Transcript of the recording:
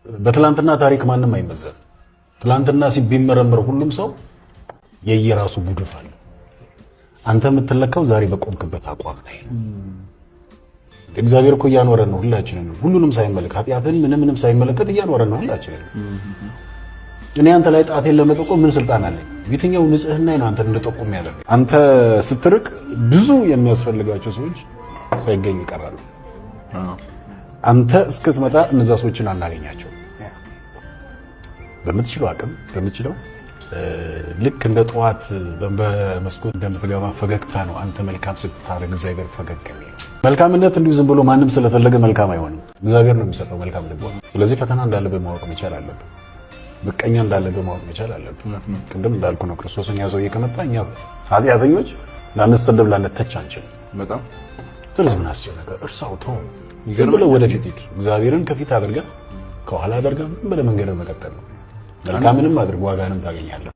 በትላንትና ታሪክ ማንም አይመዘን። ትላንትና ሲቢመረመር ሁሉም ሰው የየራሱ ጉድፍ አለ። አንተ የምትለካው ዛሬ በቆምክበት አቋም ላይ ነው። እግዚአብሔር እኮ እያኖረን ነው ሁላችንን፣ ሁሉንም ሳይመለከት ኃጢአትን ምንም ሳይመለከት እያኖረን ነው ሁላችንን። እኔ አንተ ላይ ጣቴን ለመጠቆም ምን ስልጣን አለኝ? የትኛው ንጽህና ነው አንተ እንደጠቆም ያደርግ? አንተ ስትርቅ ብዙ የሚያስፈልጋቸው ሰዎች ሳይገኙ ይቀራሉ። አንተ እስክትመጣ እነዛ ሰዎችን አናገኛቸው። በምትችለው አቅም በምትችለው ልክ እንደ ጠዋት በመስኮት እንደምትገባ ፈገግታ ነው አንተ መልካም ስታደርግ እግዚአብሔር ፈገግ የሚለው። መልካምነት እንዲሁ ዝም ብሎ ማንም ስለፈለገ መልካም አይሆንም። እግዚአብሔር ነው የሚሰጠው መልካም ልቦና። ስለዚህ ፈተና እንዳለብህ ማወቅ መቻል አለብህ። ምቀኛ እንዳለብህ ማወቅ መቻል አለብህ። ቅድም እንዳልኩ ነው ክርስቶስን ያዘው እየከመጣ እኛ ኃጢአተኞች ላንሰደብ ላንተች አንችልም። በጣም ስለዚህ ምን አስጨነቀ? እርሳው ተው። ዝም ብለህ ወደፊት ሂድ። እግዚአብሔርን ከፊት አድርገህ ከኋላ አድርገህ በመንገድ መቀጠል ነው። መልካምንም አድርግ ዋጋንም ታገኛለህ።